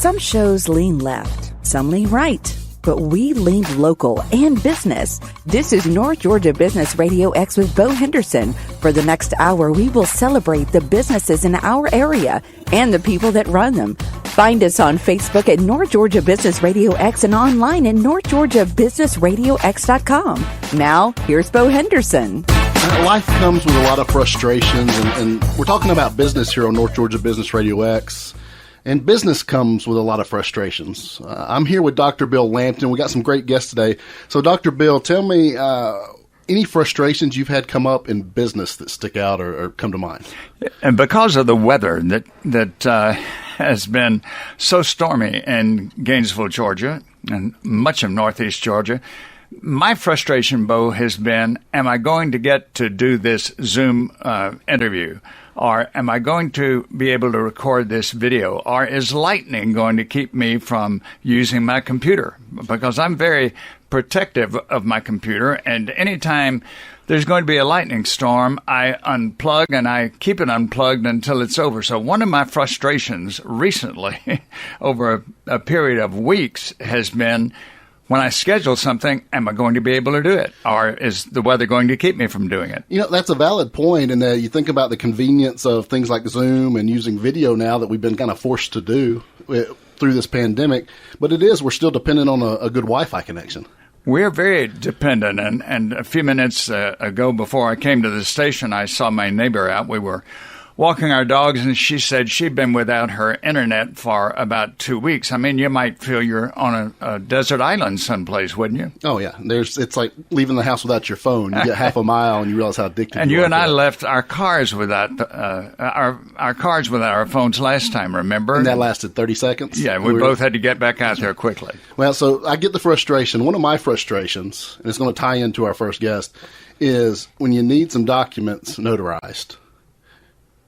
Some shows lean left, some lean right, but we lean local and business. This is North Georgia Business Radio X with Bo Henderson. For the next hour, we will celebrate the businesses in our area and the people that run them. Find us on Facebook at North Georgia Business Radio X and online at northgeorgiabusinessradiox.com. Now, here's Bo Henderson. Life comes with a lot of frustrations, and we're talking about business here on North Georgia Business Radio X. And business comes with a lot of frustrations. I'm here with Dr. Bill Lampton. We got some great guests today. So, Dr. Bill, tell me any frustrations you've had come up in business that stick out or come to mind. And because of the weather that has been so stormy in Gainesville, Georgia, and much of Northeast Georgia, my frustration, Bo, has been, am I going to get to do this Zoom interview? Or am I going to be able to record this video? Or is lightning going to keep me from using my computer? Because I'm very protective of my computer, and anytime there's going to be a lightning storm, I unplug and I keep it unplugged until it's over. So one of my frustrations recently over a period of weeks has been, when I schedule something, am I going to be able to do it? Or is the weather going to keep me from doing it? You know, that's a valid point. And you think about the convenience of things like Zoom and using video now that we've been kind of forced to do through this pandemic. But we're still dependent on a good Wi-Fi connection. We're very dependent. And a few minutes ago, before I came to the station, I saw my neighbor out. We were walking our dogs, and she said she'd been without her internet for about 2 weeks. I mean, you might feel you're on a desert island someplace, wouldn't you? Oh, yeah. It's like leaving the house without your phone. You get half a mile, and you realize how addicted and you are. And I left our cars without our cars without our phones last time, remember? And that lasted 30 seconds? Yeah, we both had to get back out there quickly. Well, so I get the frustration. One of my frustrations, and it's going to tie into our first guest, is when you need some documents notarized.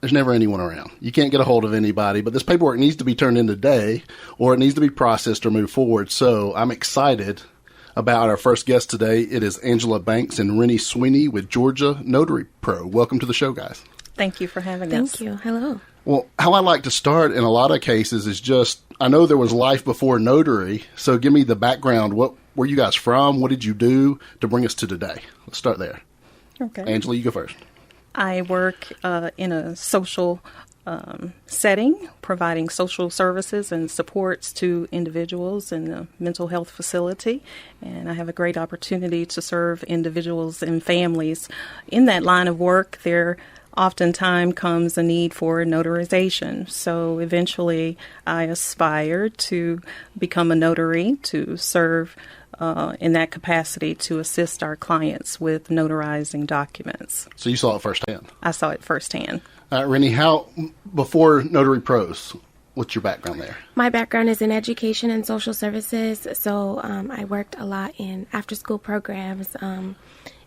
There's never anyone around. You can't get a hold of anybody, but this paperwork needs to be turned in today, or it needs to be processed or moved forward. So I'm excited about our first guest today. It is Angela Banks and Renee Sweeney with Georgia Notary Pro. Welcome to the show, guys. Thank you for having us. Thank you. Hello. Well, how I like to start in a lot of cases is just, I know there was life before notary, so give me the background. What were you guys from? What did you do to bring us to today? Let's start there. Okay. Angela, you go first. I work in a social setting, providing social services and supports to individuals in a mental health facility. And I have a great opportunity to serve individuals and families. In that line of work, there oftentimes comes a need for notarization. So eventually I aspired to become a notary to serve in that capacity to assist our clients with notarizing documents. So you saw it firsthand? I saw it firsthand. Renee, how, before Notary Pros, what's your background there? My background is in education and social services, so I worked a lot in after-school programs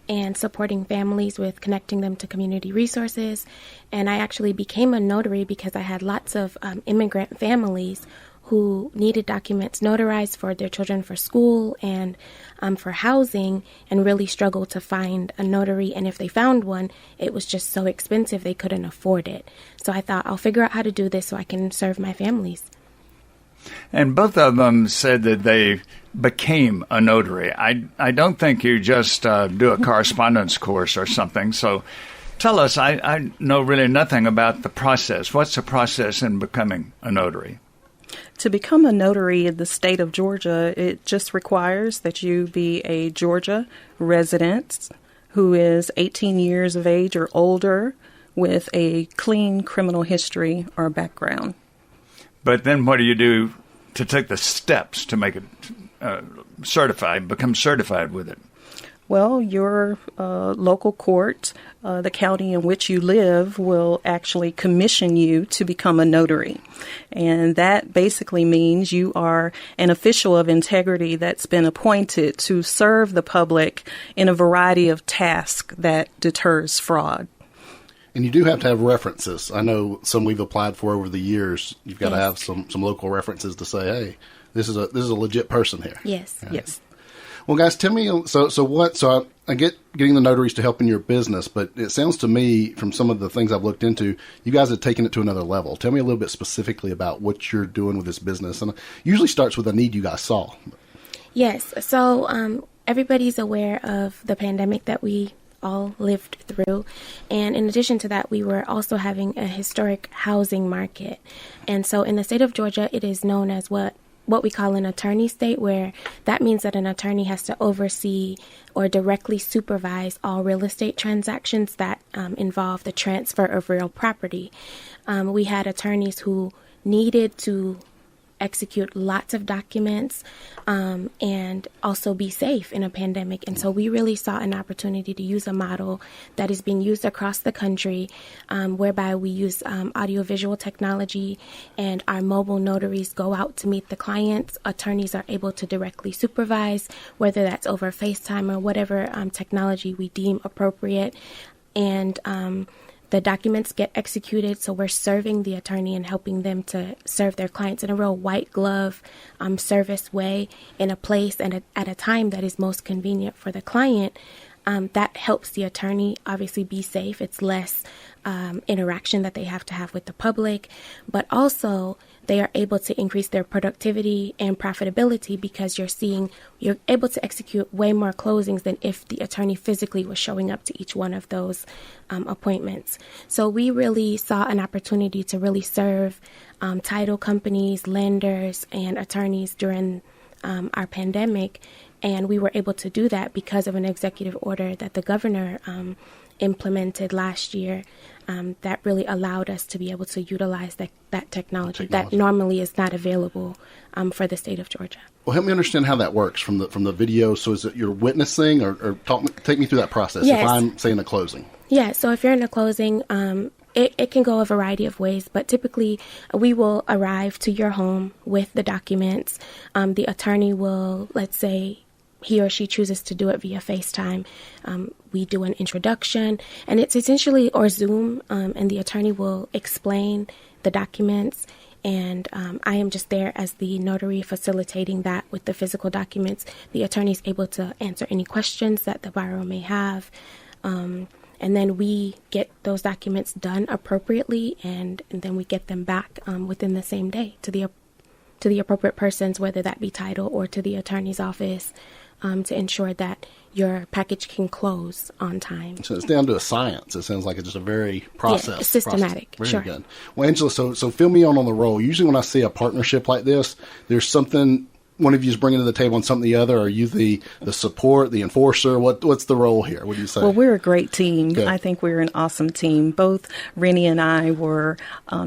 and supporting families with connecting them to community resources. And I actually became a notary because I had lots of immigrant families who needed documents notarized for their children for school and for housing, and really struggled to find a notary. And if they found one, it was just so expensive they couldn't afford it. So I thought, I'll figure out how to do this so I can serve my families. And both of them said that they became a notary. I don't think you just do a correspondence course or something. So tell us, I know really nothing about the process. What's the process in becoming a notary? To become a notary in the state of Georgia, it just requires that you be a Georgia resident who is 18 years of age or older with a clean criminal history or background. But then what do you do to take the steps to make it certified, become certified with it? Well, your local court, the county in which you live, will actually commission you to become a notary. And that basically means you are an official of integrity that's been appointed to serve the public in a variety of tasks that deters fraud. And you do have to have references. I know some we've applied for over the years. You've got to have some local references to say, hey, this is a legit person here. Yes. Right? Yes. Well, guys, tell me. So I get getting the notaries to help in your business, but it sounds to me from some of the things I've looked into, you guys have taken it to another level. Tell me a little bit specifically about what you're doing with this business. And it usually starts with a need you guys saw. Yes. So everybody's aware of the pandemic that we all lived through. And in addition to that, we were also having a historic housing market. And so in the state of Georgia, it is known as what we call an attorney state, where that means that an attorney has to oversee or directly supervise all real estate transactions that involve the transfer of real property. We had attorneys who needed to execute lots of documents and also be safe in a pandemic. And so we really saw an opportunity to use a model that is being used across the country, whereby we use audiovisual technology, and our mobile notaries go out to meet the clients. Attorneys are able to directly supervise, whether that's over FaceTime or whatever technology we deem appropriate. And the documents get executed, so we're serving the attorney and helping them to serve their clients in a real white glove service way, in a place and at a time that is most convenient for the client. That helps the attorney obviously be safe. It's less interaction that they have to have with the public, but also they are able to increase their productivity and profitability, because you're able to execute way more closings than if the attorney physically was showing up to each one of those appointments. So we really saw an opportunity to really serve title companies, lenders, and attorneys during our pandemic. And we were able to do that because of an executive order that the governor implemented last year that really allowed us to be able to utilize that technology that normally is not available for the state of Georgia. Well, help me understand how that works from the video. So is it you're witnessing, or take me through that process? Yes. If I'm saying a closing. Yeah, so if you're in a closing, it can go a variety of ways, but typically we will arrive to your home with the documents. The attorney will, let's say, he or she chooses to do it via FaceTime. We do an introduction, and it's essentially, or Zoom, and the attorney will explain the documents, and I am just there as the notary facilitating that with the physical documents. The attorney is able to answer any questions that the borrower may have, and then we get those documents done appropriately, and then we get them back within the same day to the appropriate persons, whether that be title or to the attorney's office, to ensure that your package can close on time. So it's down to a science. It sounds like it's just a very systematic. Very sure. good. Well, Angela, so fill me on the roll. Usually when I see a partnership like this, there's something one of you is bringing to the table and something the other. Are you the support, the enforcer? What's the role here? What do you say? Well, we're a great team. Good. I think we're an awesome team. Both Renee and I were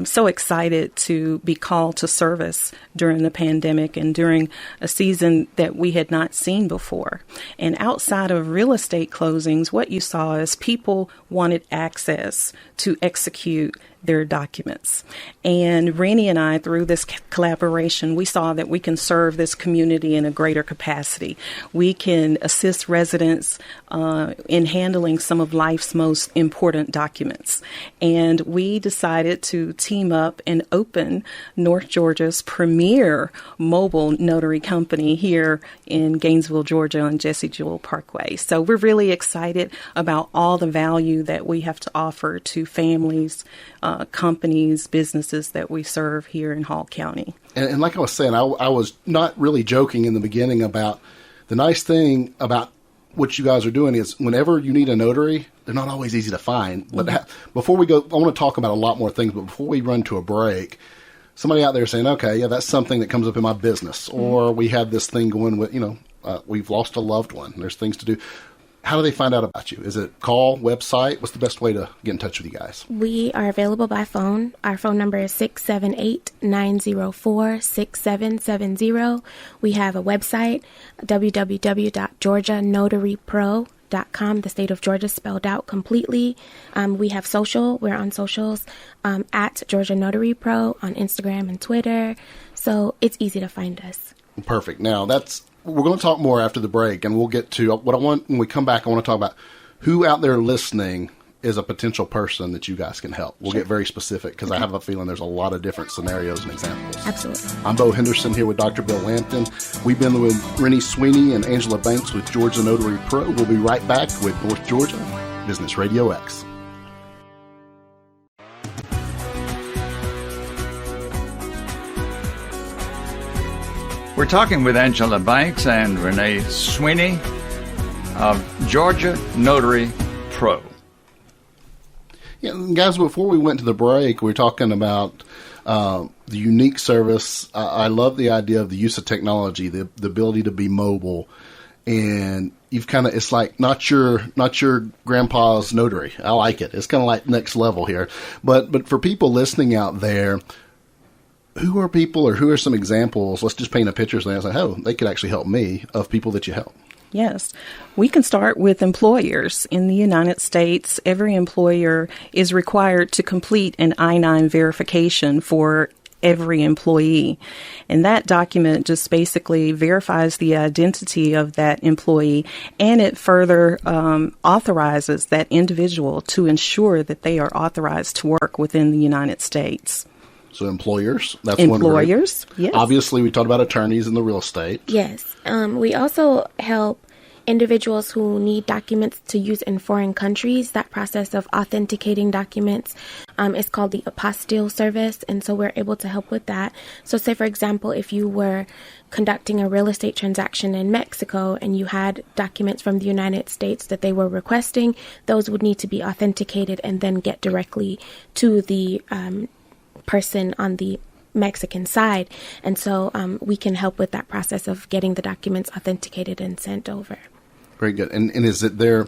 so excited to be called to service during the pandemic and during a season that we had not seen before. And outside of real estate closings, what you saw is people wanted access to execute their documents. And Renee and I, through this collaboration, we saw that we can serve this community in a greater capacity. We can assist residents in handling some of life's most important documents. And we decided to team up and open North Georgia's premier mobile notary company here in Gainesville, Georgia on Jesse Jewell Parkway. So we're really excited about all the value that we have to offer to families, companies, businesses that we serve here in Hall County. And like I was saying, I was not really joking in the beginning about the nice thing about what you guys are doing is whenever you need a notary, they're not always easy to find. But before we go, I want to talk about a lot more things, but before we run to a break, somebody out there saying, okay, yeah, that's something that comes up in my business, or we have this thing going with, we've lost a loved one. There's things to do. How do they find out about you? Is it call, website? What's the best way to get in touch with you guys? We are available by phone. Our phone number is 678-904-6770. We have a website, www.georgianotarypro.com, the state of Georgia spelled out completely. We have social. We're on socials at Georgia Notary Pro on Instagram and Twitter. So it's easy to find us. Perfect. Now, we're going to talk more after the break, and we'll get to what I want when we come back. I want to talk about who out there listening is a potential person that you guys can help? We'll get very specific because I have a feeling there's a lot of different scenarios and examples. Absolutely. I'm Bo Henderson here with Dr. Bill Lampton. We've been with Renee Sweeney and Angela Banks with Georgia Notary Pro. We'll be right back with North Georgia Business Radio X. We're talking with Angela Banks and Renee Sweeney of Georgia Notary Pro. Yeah, guys, before we went to the break, we were talking about the unique service. I love the idea of the use of technology, the ability to be mobile, and you've kind of, it's like not your grandpa's notary. I like it. It's kind of like next level here. But for people listening out there, who are people or who are some examples? Let's just paint a picture and say, oh, they could actually help me, of people that you help. Yes. We can start with employers. In the United States, every employer is required to complete an I-9 verification for every employee. And that document just basically verifies the identity of that employee, and it further authorizes that individual to ensure that they are authorized to work within the United States. So employers, that's employers, one. Yes. Obviously, we talked about attorneys in the real estate. Yes. We also help individuals who need documents to use in foreign countries. That process of authenticating documents is called the apostille service, and so we're able to help with that. So say, for example, if you were conducting a real estate transaction in Mexico and you had documents from the United States that they were requesting, those would need to be authenticated and then get directly to the person on the Mexican side. And so we can help with that process of getting the documents authenticated and sent over. Very good. And is it there?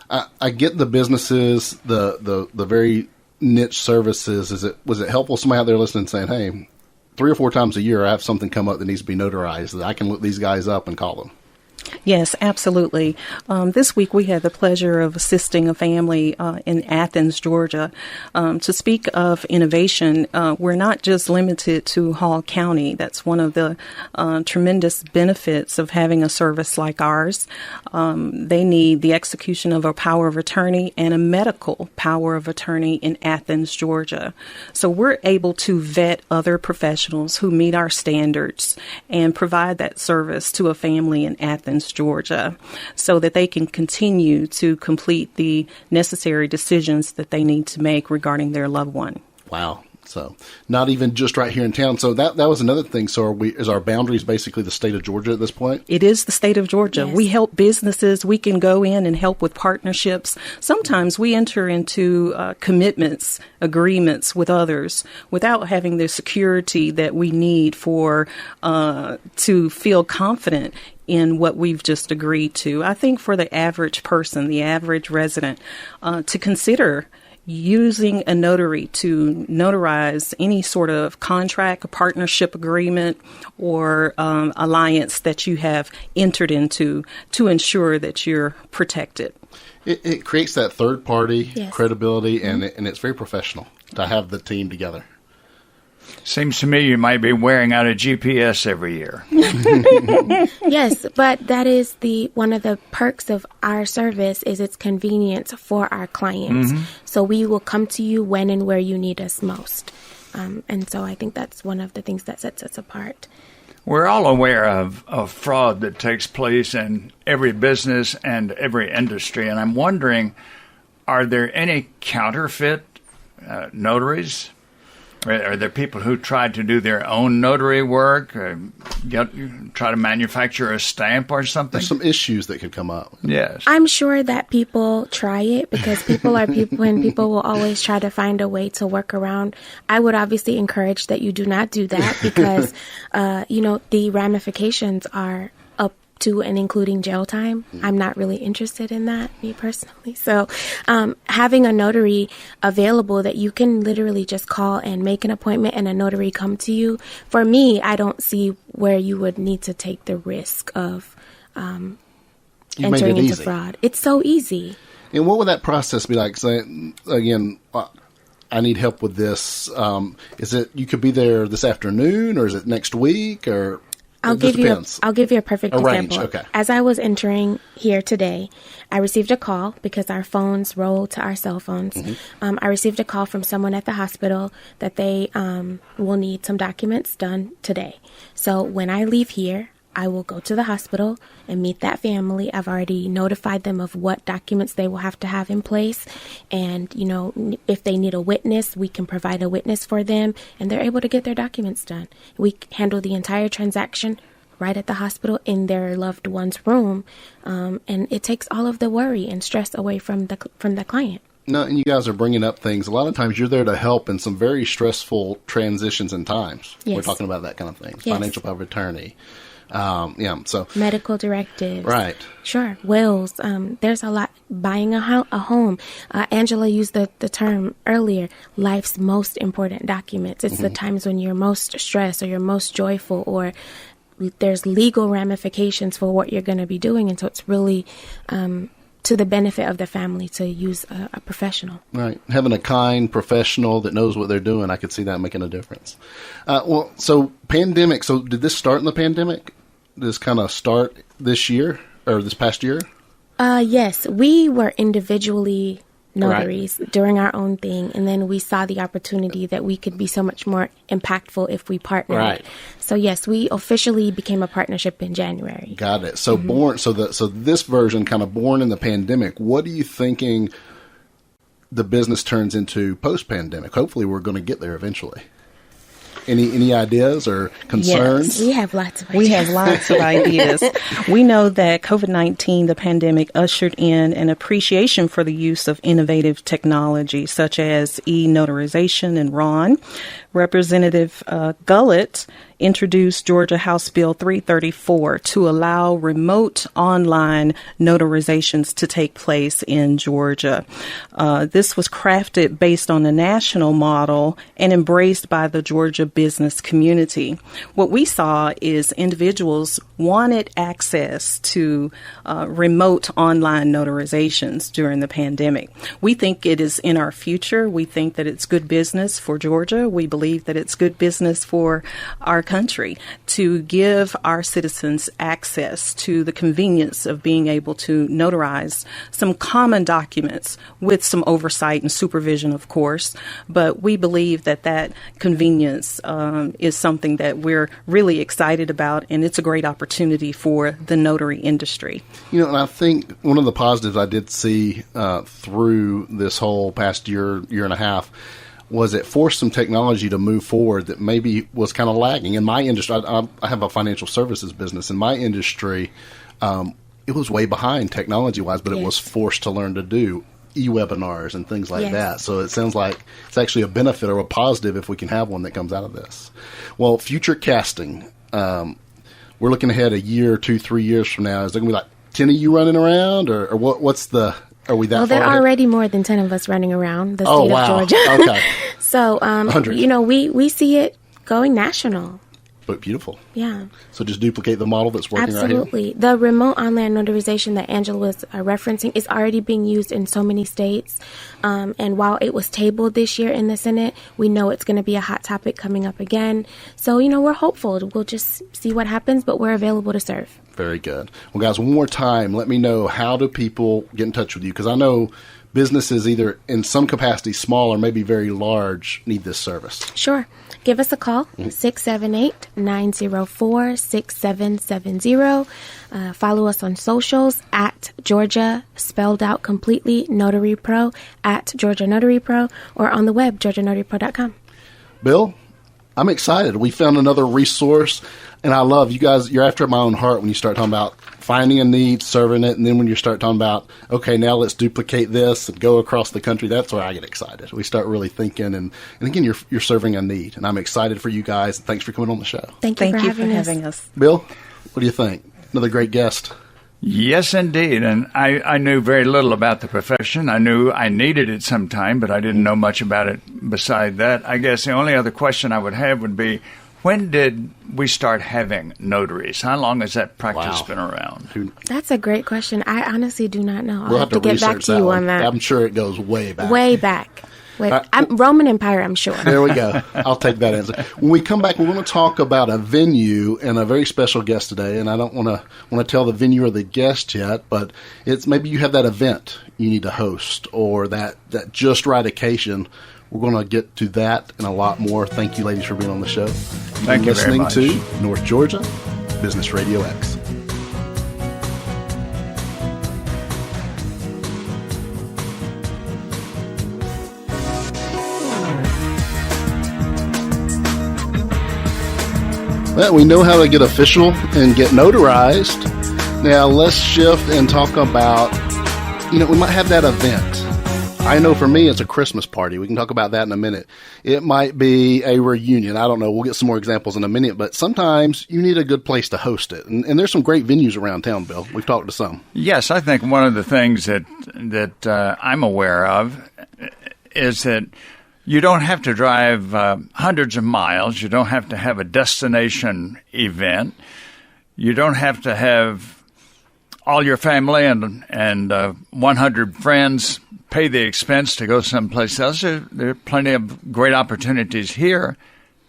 I get the businesses, the very niche services. Was it helpful? Somebody out there listening saying, hey, 3 or 4 times a year I have something come up that needs to be notarized, that I can look these guys up and call them. Yes, absolutely. This week we had the pleasure of assisting a family in Athens, Georgia. To speak of innovation, we're not just limited to Hall County. That's one of the tremendous benefits of having a service like ours. They need the execution of a power of attorney and a medical power of attorney in Athens, Georgia. So we're able to vet other professionals who meet our standards and provide that service to a family in Athens, Georgia, so that they can continue to complete the necessary decisions that they need to make regarding their loved one. Wow. So not even just right here in town. So that was another thing. So is our boundaries basically the state of Georgia at this point? It is the state of Georgia. Yes. We help businesses. We can go in and help with partnerships. Sometimes we enter into commitments, agreements with others without having the security that we need for to feel confident in what we've just agreed to. I think for the average person, the average resident, to consider using a notary to notarize any sort of contract, a partnership agreement, or alliance that you have entered into to ensure that you're protected. It creates that third-party Yes. credibility, and it's very professional to have the team together. Seems to me you might be wearing out a GPS every year. Yes, but that is one of the perks of our service is its convenience for our clients. Mm-hmm. So we will come to you when and where you need us most. And so I think that's one of the things that sets us apart. We're all aware of fraud that takes place in every business and every industry. And I'm wondering, are there any counterfeit notaries? Are there people who try to do their own notary work, try to manufacture a stamp or something? There's some issues that could come up. Yes. I'm sure that people try it because people are people and people will always try to find a way to work around. I would obviously encourage that you do not do that because, the ramifications are up to and including jail time. I'm not really interested in that, me personally. So having a notary available that you can literally just call and make an appointment and a notary come to you, for me, I don't see where you would need to take the risk of entering into fraud. It's so easy. And what would that process be like? So, again, I need help with this. Is it you could be there this afternoon, or is it next week, or? I'll give you a perfect range, example. okay. As I was entering here today, I received a call because our phones roll to our cell phones. Mm-hmm. I received a call from someone at the hospital that they will need some documents done today. So when I leave here, I will go to the hospital and meet that family. I've already notified them of what documents they will have to have in place. And, you know, if they need a witness, we can provide a witness for them, and they're able to get their documents done. We handle the entire transaction right at the hospital in their loved one's room. And it takes all of the worry and stress away from the client. No, and you guys are bringing up things. A lot of times you're there to help in some very stressful transitions and times. Yes. We're talking about that kind of thing. Yes. Financial power of attorney. So Medical directives. Right. Sure. Wills. There's a lot. Buying a home. Angela used the term earlier, life's most important documents. It's the times when you're most stressed or you're most joyful, or there's legal ramifications for what you're going to be doing. And so it's really to the benefit of the family to use a professional. Right. Having a kind professional that knows what they're doing, I could see that making a difference. So pandemic. So did this start in the pandemic? Did this kind of start this year or this past year? Yes. We were individually notaries doing our own thing, and then we saw the opportunity that we could be so much more impactful if we partnered. Right. So yes, we officially became a partnership in January. Got it. So so this version kind of born in the pandemic. What are you thinking the business turns into post-pandemic? Hopefully we're going to get there eventually. Any ideas or concerns? Yes, we have lots of ideas. We have lots of ideas. We know that COVID-19, the pandemic, ushered in an appreciation for the use of innovative technology such as e-notarization and RON. Representative Gullett introduced Georgia House Bill 334 to allow remote online notarizations to take place in Georgia. This was crafted based on a national model and embraced by the Georgia business community. What we saw is individuals wanted access to remote online notarizations during the pandemic. We think it is in our future. We think that it's good business for Georgia. We believe that it's good business for our country to give our citizens access to the convenience of being able to notarize some common documents with some oversight and supervision, of course. But we believe that convenience is something that we're really excited about, and it's a great opportunity for the notary industry. You know, and I think one of the positives I did see through this whole past year and a half was it forced some technology to move forward that maybe was kind of lagging. In my industry, I have a financial services business. In my industry, it was way behind technology-wise, but it was forced to learn to do e-webinars and things like that. So it sounds like it's actually a benefit or a positive if we can have one that comes out of this. Well, future casting, we're looking ahead a year, 2, 3 years from now. Is there going to be like 10 of you running around, or what's the... Are we that well, far there are ahead? already more than 10 of us running around the state of Georgia. Okay. So, you know, we see it going national. But beautiful. Yeah. So just duplicate the model that's working Absolutely. right here? The remote online notarization that Angela was referencing is already being used in so many states. And while it was tabled this year in the Senate, we know it's going to be a hot topic coming up again. So, you know, we're hopeful. We'll just see what happens, but we're available to serve. Very good. Well, guys, one more time, let me know, how do people get in touch with you? Because I know businesses, either in some capacity, small or maybe very large, need this service. Sure. Give us a call, 678-904-6770. Follow us on socials at Georgia, spelled out completely, Notary Pro, at Georgia Notary Pro, or on the web, georgianotarypro.com. Bill, I'm excited. We found another resource, and I love you guys. You're after my own heart when you start talking about finding a need, serving it, and then when you start talking about, okay, now let's duplicate this and go across the country, that's where I get excited. We start really thinking, and again, you're serving a need, and I'm excited for you guys. Thanks for coming on the show. Thank you for having us. Bill, what do you think? Another great guest. Yes, indeed. And I knew very little about the profession. I knew I needed it sometime, but I didn't know much about it beside that. I guess the only other question I would have would be, when did we start having notaries? How long has that practice been around? That's a great question. I honestly do not know. We'll I'll have to get back to you on that. I'm sure it goes way back. Way back. Roman Empire, I'm sure. There we go. I'll take that answer. When we come back, we're going to talk about a venue and a very special guest today. And I don't want to tell the venue or the guest yet, but it's maybe you have that event you need to host or that just right occasion. We're going to get to that and a lot more. Thank you, ladies, for being on the show. Thank you very much. Listening to North Georgia Business Radio X. Well, we know how to get official and get notarized. Now let's shift and talk about, we might have that event. I know for me, it's a Christmas party. We can talk about that in a minute. It might be a reunion. I don't know. We'll get some more examples in a minute, but sometimes you need a good place to host it. And there's some great venues around town, Bill. We've talked to some. Yes, I think one of the things that I'm aware of is that you don't have to drive hundreds of miles. You don't have to have a destination event. You don't have to have all your family and 100 friends pay the expense to go someplace else. There are plenty of great opportunities here,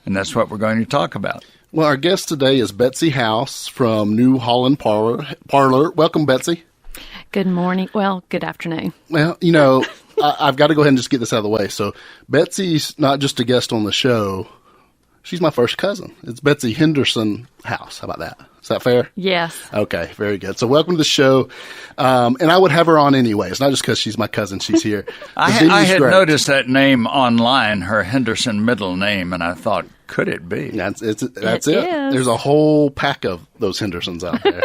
and that's what we're going to talk about. Well, our guest today is Betsy House from New Holland Parlor. Welcome, Betsy. Good morning. Well, good afternoon. Well, I've got to go ahead and just get this out of the way. So Betsy's not just a guest on the show. She's my first cousin. It's Betsy Henderson House. How about that? Is that fair? Yes. Okay, very good. So welcome to the show. And I would have her on anyway. It's not just because she's my cousin. She's here. I had noticed that name online, her Henderson middle name, and I thought, could it be? That's it. Is. There's a whole pack of those Hendersons out there.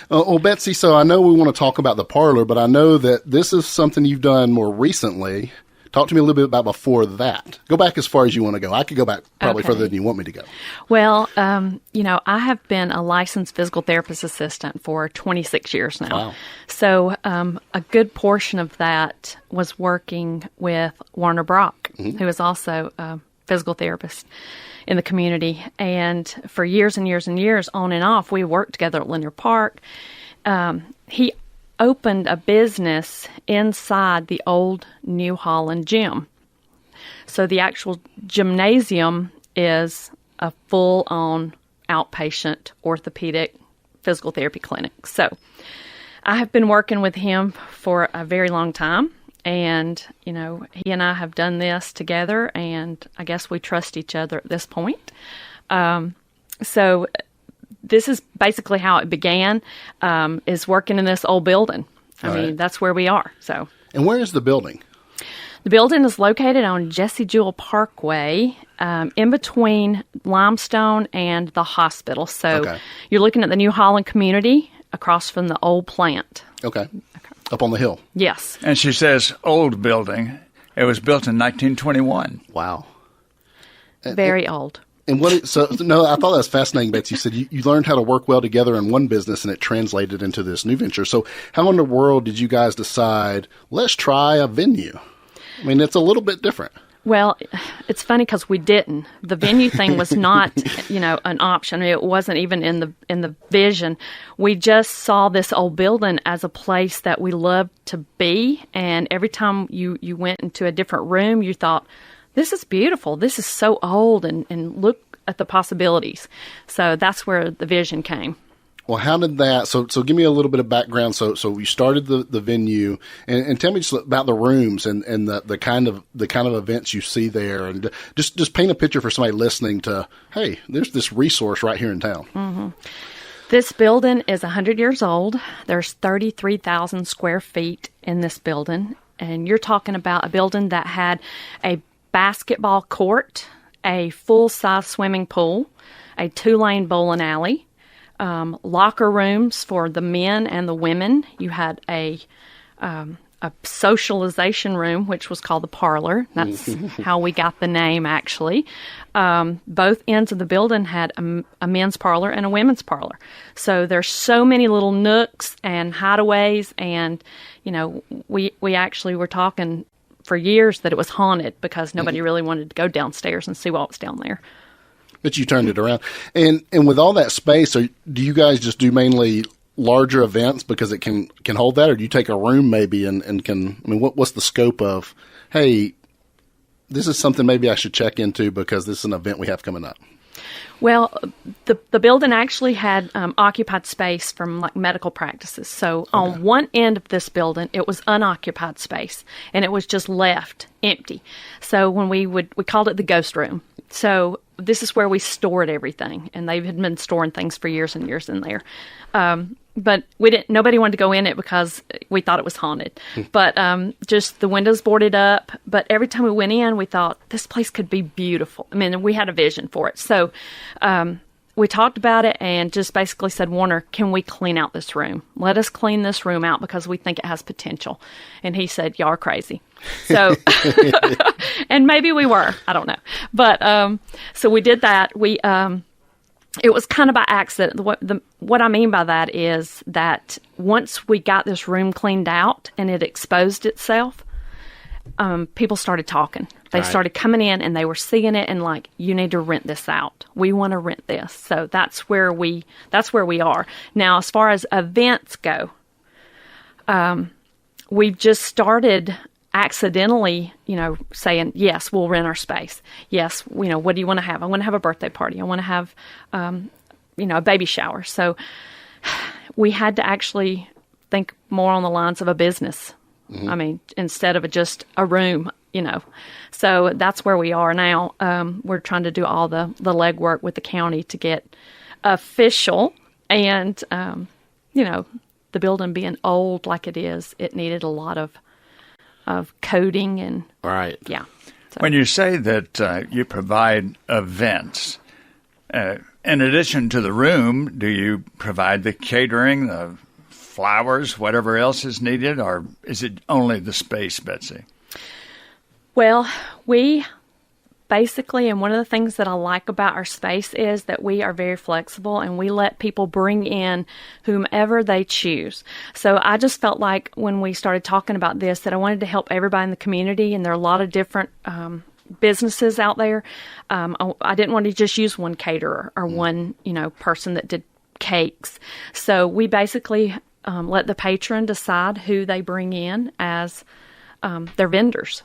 Well, Betsy, so I know we want to talk about the parlor, but I know that this is something you've done more recently. Talk to me a little bit about before that. Go back as far as you want to go. I could go back probably further than you want me to go. Well, I have been a licensed physical therapist assistant for 26 years now. Wow. So a good portion of that was working with Warner Brock, who is also a physical therapist in the community. And for years and years and years, on and off, we worked together at Linear Park. He opened a business inside the old New Holland gym. So the actual gymnasium is a full-on outpatient orthopedic physical therapy clinic. So I have been working with him for a very long time. And, he and I have done this together, and I guess we trust each other at this point. So this is basically how it began, is working in this old building. I mean, that's where we are. So. And where is the building? The building is located on Jesse Jewell Parkway, in between Limestone and the hospital. So you're looking at the New Holland community across from the old plant. Okay. Up on the hill. Yes. And she says old building. It was built in 1921. Wow. Very old. And I thought that was fascinating, Betsy. You said you learned how to work well together in one business and it translated into this new venture. So how in the world did you guys decide, let's try a venue? I mean, it's a little bit different. Well, it's funny because we didn't. The venue thing was not, an option. It wasn't even in the vision. We just saw this old building as a place that we loved to be. And every time you went into a different room, you thought, this is beautiful. This is so old, and look at the possibilities. So that's where the vision came. Well, how did that? So give me a little bit of background. So we started the venue, and tell me just about the rooms and the kind of events you see there, and just paint a picture for somebody listening to. Hey, there's this resource right here in town. Mm-hmm. This building is 100 years old. There's 33,000 square feet in this building, and you're talking about a building that had a basketball court, a full-size swimming pool, a 2-lane bowling alley, locker rooms for the men and the women. You had a socialization room, which was called the parlor. That's how we got the name, actually. Both ends of the building had a men's parlor and a women's parlor. So there's so many little nooks and hideaways, and, we actually were talking for years that it was haunted because nobody really wanted to go downstairs and see what was down there. But you turned it around. And with all that space, do you guys just do mainly larger events because it can hold that, or do you take a room maybe and can, what's the scope of, hey, this is something maybe I should check into because this is an event we have coming up? Well, the building actually had occupied space from like medical practices. So on one end of this building, it was unoccupied space, and it was just left empty. So when we called it the ghost room. So this is where we stored everything, and they had been storing things for years and years in there. But nobody wanted to go in it because we thought it was haunted. But just the windows boarded up. But every time we went in, we thought this place could be beautiful. I mean, we had a vision for it. So we talked about it and just basically said, Warner, can we clean out this room? Let us clean this room out because we think it has potential. And he said, y'all are crazy. So, and maybe we were, I don't know. But so we did that. It was kind of by accident. What I mean by that is that once we got this room cleaned out and it exposed itself, people started talking. They started coming in and they were seeing it and like, you need to rent this out. We want to rent this. So that's where we are. Now, as far as events go, we've just started accidentally, saying, yes, we'll rent our space. Yes, what do you want to have? I want to have a birthday party. I want to have, a baby shower. So we had to actually think more on the lines of a business. Mm-hmm. I mean, instead of just a room, So that's where we are now. We're trying to do all the legwork with the county to get official. And, the building being old like it is, it needed a lot of coding and yeah. So. When you say that you provide events, in addition to the room, do you provide the catering, the flowers, whatever else is needed, or is it only the space, Betsy? Well, we basically, and one of the things that I like about our space is that we are very flexible and we let people bring in whomever they choose. So I just felt like when we started talking about this that I wanted to help everybody in the community, and there are a lot of different businesses out there. I didn't want to just use one caterer or one, person that did cakes. So we basically let the patron decide who they bring in as their vendors.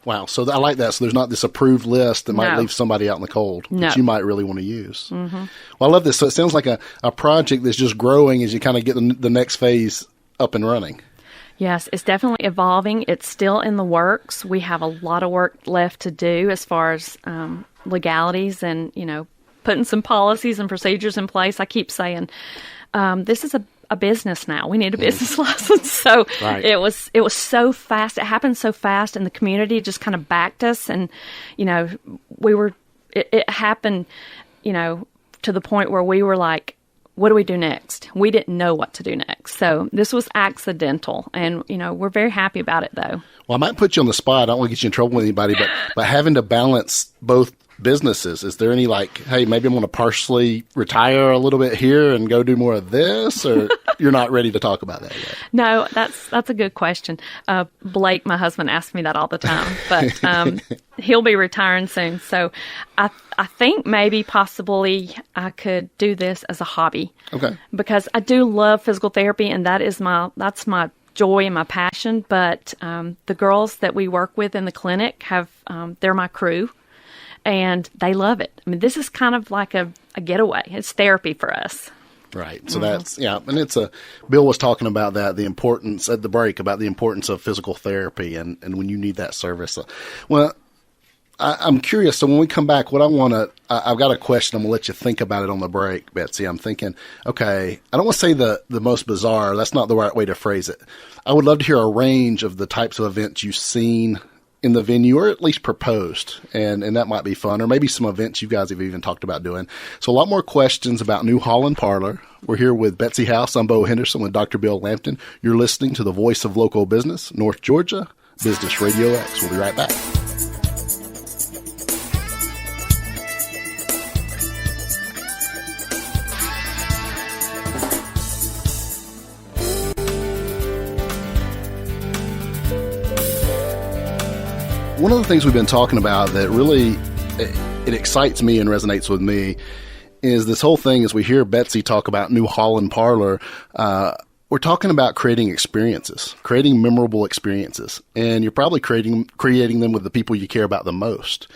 Wow. So I like that. So there's not this approved list that might leave somebody out in the cold that you might really want to use. Mm-hmm. Well, I love this. So it sounds like a project that's just growing as you kind of get the next phase up and running. Yes, it's definitely evolving. It's still in the works. We have a lot of work left to do as far as legalities and, putting some policies and procedures in place. I keep saying, this is a business now. We need a business license. So it was so fast. It happened so fast, and the community just kind of backed us. And, it happened, to the point where we were like, what do we do next? We didn't know what to do next. So this was accidental, and, we're very happy about it, though. Well, I might put you on the spot. I don't want to get you in trouble with anybody, but having to balance both businesses, is there any hey, maybe I'm going to partially retire a little bit here and go do more of this, or you're not ready to talk about that yet? No, that's a good question. Blake, my husband, asks me that all the time, but he'll be retiring soon. So I think maybe possibly I could do this as a hobby. Okay. Because I do love physical therapy, and that's my joy and my passion. But the girls that we work with in the clinic they're my crew. And they love it. I mean, this is kind of like a getaway. It's therapy for us. Right. So that's, and Bill was talking about that, the importance at the break, about the importance of physical therapy and when you need that service. Well, I'm curious. So when we come back, I've got a question. I'm going to let you think about it on the break, Betsy. I'm thinking, okay, I don't want to say the most bizarre. That's not the right way to phrase it. I would love to hear a range of the types of events you've seen in the venue, or at least proposed, and that might be fun, or maybe some events you guys have even talked about doing. So a lot more questions about New Holland Parlor. We're here with Betsy House. I'm Bo Henderson with Dr. Bill Lampton. You're listening to the voice of local business, North Georgia Business Radio X. We'll be right back. One of the things we've been talking about that really it excites me and resonates with me is this whole thing as we hear Betsy talk about New Holland Parlor. We're talking about creating experiences, creating memorable experiences, and you're probably creating them with the people you care about the most.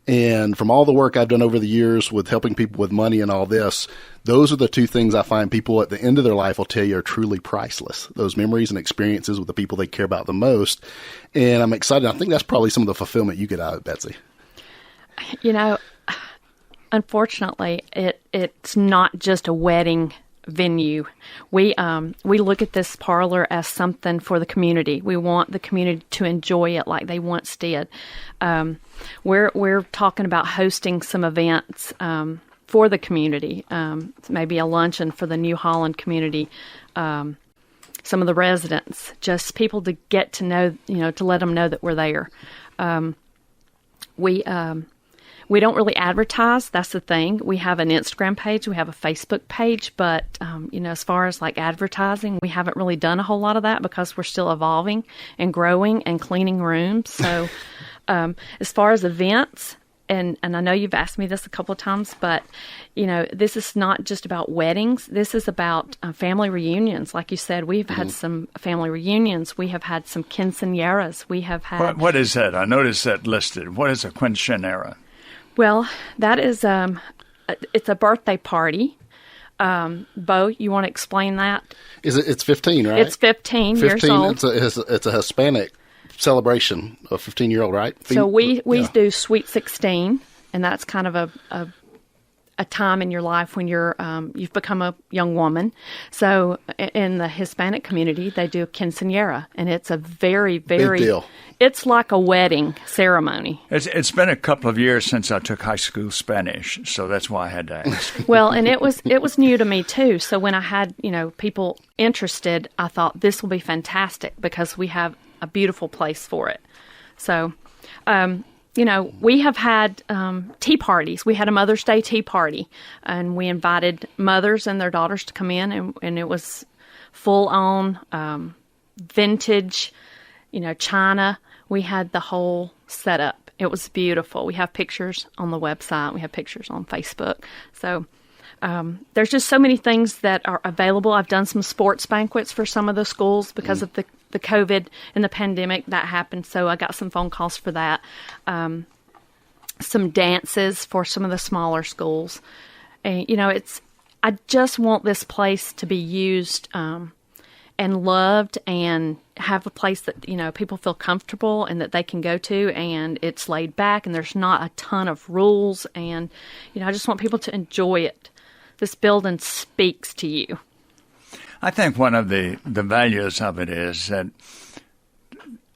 And from all the work I've done over the years with helping people with money and all this, those are the two things I find people at the end of their life will tell you are truly priceless. Those memories and experiences with the people they care about the most. And I'm excited. I think that's probably some of the fulfillment you get out of it, Betsy. You know, unfortunately, it's not just a wedding venue. We look at this parlor as something for the community. We want the community to enjoy it like they once did. We're talking about hosting some events for the community, maybe a luncheon for the New Holland community, some of the residents, just people to get to know, to let them know that we're there. We don't really advertise. That's the thing. We have an Instagram page. We have a Facebook page. But, as far as like advertising, we haven't really done a whole lot of that because we're still evolving and growing and cleaning rooms. So as far as events, and I know you've asked me this a couple of times, but, this is not just about weddings. This is about family reunions. Like you said, we've had some family reunions. We have had some quinceañeras. We have had... What is that? I noticed that listed. What is a quinceañera? Well, that is, it's a birthday party. Bo, you want to explain that? It's 15, right? It's 15 years old. It's a Hispanic celebration of 15-year-old, right? So we do Sweet 16, and that's kind of a time in your life when you've become a young woman. So in the Hispanic community, they do a quinceañera, and it's a very, very big deal. It's like a wedding ceremony. It's been a couple of years since I took high school Spanish, so that's why I had to ask. Well, and it was new to me too. So when I had people interested, I thought this will be fantastic because we have a beautiful place for it. So. We have had tea parties. We had a Mother's Day tea party, and we invited mothers and their daughters to come in, and it was full-on vintage, china. We had the whole setup. It was beautiful. We have pictures on the website. We have pictures on Facebook. So there's just so many things that are available. I've done some sports banquets for some of the schools because of the COVID and the pandemic that happened. So I got some phone calls for that. Some dances for some of the smaller schools. And, I just want this place to be used and loved and have a place that, people feel comfortable and that they can go to, and it's laid back and there's not a ton of rules. And, I just want people to enjoy it. This building speaks to you. I think one of the values of it is that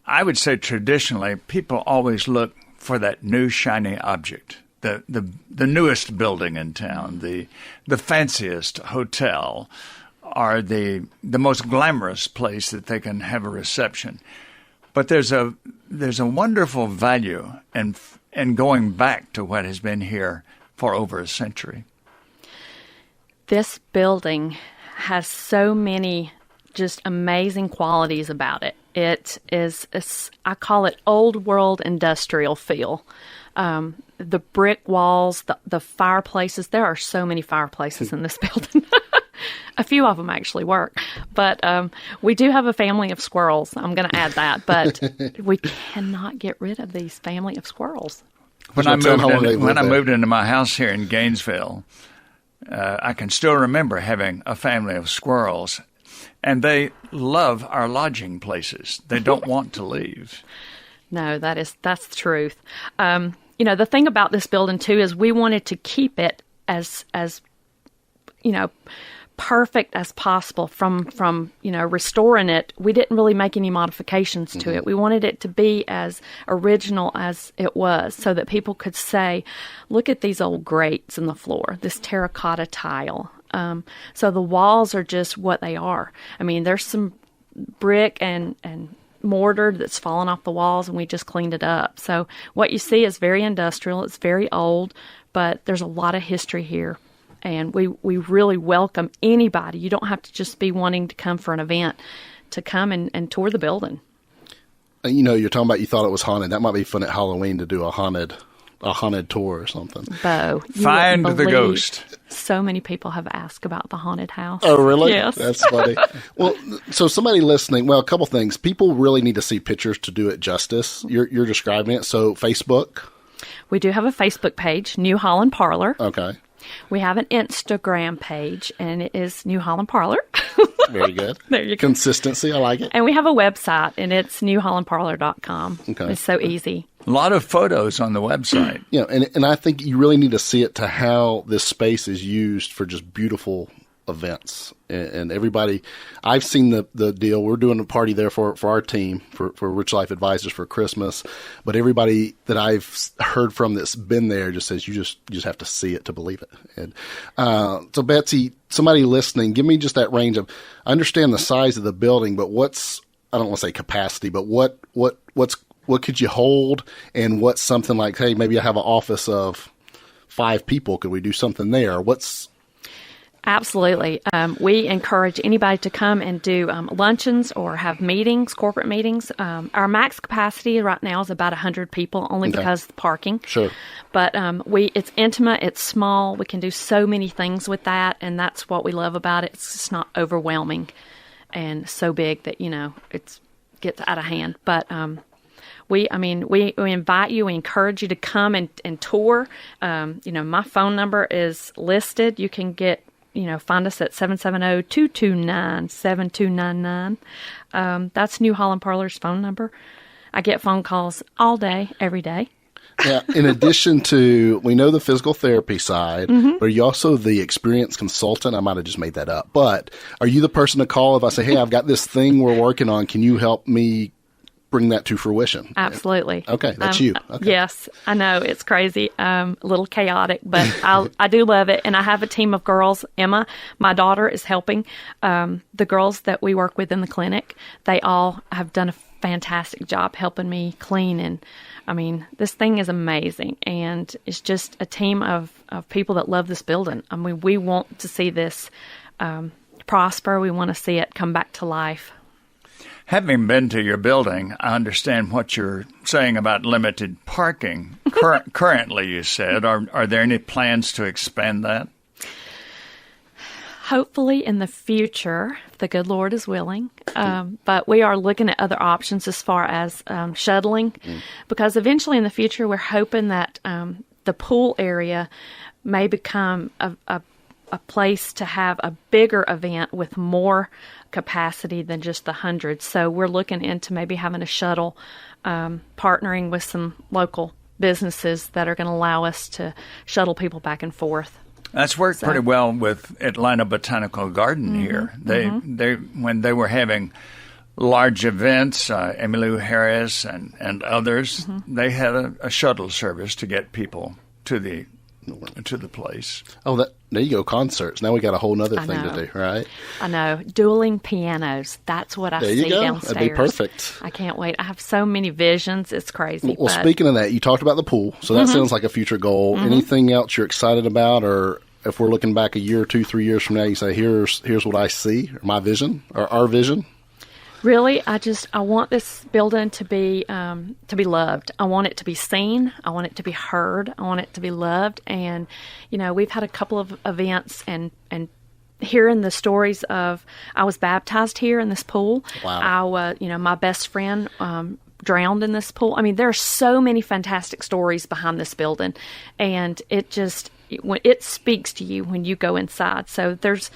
I would say traditionally people always look for that new shiny object, the newest building in town, the fanciest hotel, or the most glamorous place that they can have a reception. But there's a wonderful value in going back to what has been here for over a century. This building has so many just amazing qualities about it. It is, I call it old world industrial feel. The brick walls, the fireplaces, there are so many fireplaces in this building. A few of them actually work. But we do have a family of squirrels. I'm going to add that. But we cannot get rid of these family of squirrels. When I moved into my house here in Gainesville, I can still remember having a family of squirrels, and they love our lodging places. They don't want to leave. No, that's the truth. The thing about this building too is we wanted to keep it as perfect as possible from restoring it. We didn't really make any modifications to it. We wanted it to be as original as it was so that people could say, look at these old grates in the floor, this terracotta tile. So the walls are just what they are. I mean, there's some brick and mortar that's fallen off the walls, and we just cleaned it up. So what you see is very industrial. It's very old, but there's a lot of history here. And we really welcome anybody. You don't have to just be wanting to come for an event to come and tour the building. You're talking about you thought it was haunted. That might be fun at Halloween to do a haunted a haunted tour or something. Bo, you Find wouldn't the believe ghost. So many people have asked about the haunted house. Oh, really? Yes. That's funny. Well, so somebody listening, well, a couple things. People really need to see pictures to do it justice. You're describing it. So Facebook. We do have a Facebook page, New Holland Parlor. Okay. We have an Instagram page, and it is New Holland Parlor. Very good. There you go. Consistency. I like it. And we have a website, and it's newhollandparlor.com. Okay. It's so easy. A lot of photos on the website. You know, and I think you really need to see it to how this space is used for just beautiful events. And everybody, I've seen the deal. We're doing a party there for our team, for Rich Life Advisors for Christmas. But everybody that I've heard from that's been there just says you just have to see it to believe it. And so Betsy, somebody listening, give me just that range of, I understand the size of the building, but I don't want to say capacity, but what could you hold, and what's something like, hey, maybe I have an office of 5 people. Could we do something there? Absolutely. We encourage anybody to come and do luncheons or have meetings, corporate meetings. Our max capacity right now is about 100 people, only because of the parking. Sure. But it's intimate, it's small. We can do so many things with that, and that's what we love about it. It's just not overwhelming and so big that, it gets out of hand. But we invite you, we encourage you to come and tour. My phone number is listed. You can find us at 770-229-7299. That's New Holland Parlor's phone number. I get phone calls all day, every day. Yeah. In addition to, we know the physical therapy side, but are you also the experienced consultant? I might have just made that up. But are you the person to call if I say, hey, I've got this thing we're working on. Can you help me bring that to fruition? Absolutely. Okay, that's you. Okay. Yes, I know it's crazy, a little chaotic, but I do love it, and I have a team of girls. Emma, my daughter, is helping. The girls that we work with in the clinic, they all have done a fantastic job helping me clean, and this thing is amazing, and it's just a team of people that love this building. We want to see this prosper. We want to see it come back to life. Having been to your building, I understand what you're saying about limited parking. Currently, you said, are there any plans to expand that? Hopefully in the future, if the good Lord is willing. But we are looking at other options as far as shuttling, because eventually in the future, we're hoping that the pool area may become a place to have a bigger event with more capacity than just the 100. So we're looking into maybe having a shuttle, partnering with some local businesses that are going to allow us to shuttle people back and forth. That's worked pretty well with Atlanta Botanical Garden here. They when they were having large events, Emmylou Harris and others, they had a shuttle service to get people to the place. Oh, there you go, concerts. Now we got a whole other thing to do, right? I know. Dueling pianos. That's what I see downstairs. That'd be perfect. I can't wait. I have so many visions. It's crazy. Well, speaking of that, you talked about the pool, so that sounds like a future goal. Anything else you're excited about, or if we're looking back a year or 2, 3 years from now, you say, here's what I see, or my vision, or our vision? Really, I want this building to be loved. I want it to be seen. I want it to be heard. I want it to be loved. And, we've had a couple of events and hearing the stories of, I was baptized here in this pool. Wow. My best friend drowned in this pool. There are so many fantastic stories behind this building, and it speaks to you when you go inside. So there's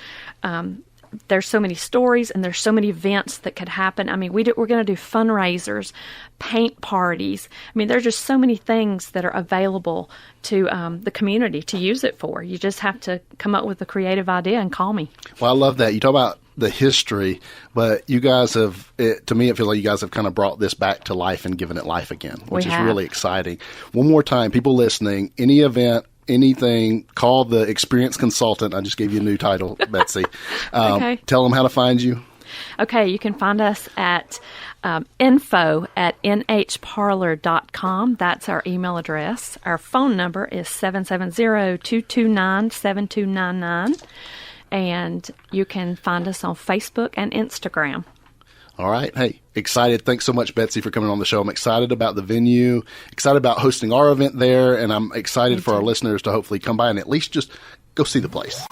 so many stories, and there's so many events that could happen. We're going to do fundraisers, paint parties. There's just so many things that are available to the community to use it for. You just have to come up with a creative idea and call me. Well, I love that. You talk about the history, but you guys to me, it feels like you guys have kind of brought this back to life and given it life again, which is really exciting. One more time, people listening, any event, anything, call the experienced consultant. I just gave you a new title, Betsy. Okay. Tell them how to find you. Okay, you can find us at info@nhparlor.com. That's our email address. Our phone number is 770-229-7299. And you can find us on Facebook and Instagram. All right. Hey, excited. Thanks so much, Betsy, for coming on the show. I'm excited about the venue, excited about hosting our event there, and I'm excited for our listeners to hopefully come by and at least just go see the place.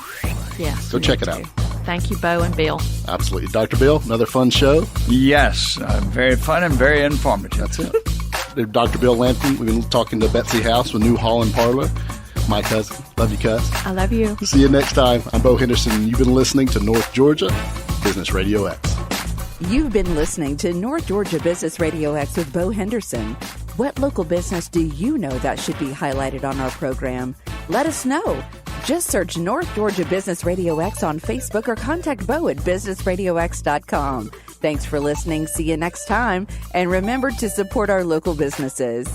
Yes. Go check it out. Thank you, Bo and Bill. Absolutely. Dr. Bill, another fun show. Yes, very fun and very informative. That's it. Dr. Bill Lampton, we've been talking to Betsy House with New Holland Parlor. My cousin. Love you, cuz. I love you. See you next time. I'm Bo Henderson, and you've been listening to North Georgia Business Radio X. You've been listening to North Georgia Business Radio X with Bo Henderson. What local business do you know that should be highlighted on our program? Let us know. Just search North Georgia Business Radio X on Facebook or contact Bo at businessradiox.com. Thanks for listening. See you next time. And remember to support our local businesses.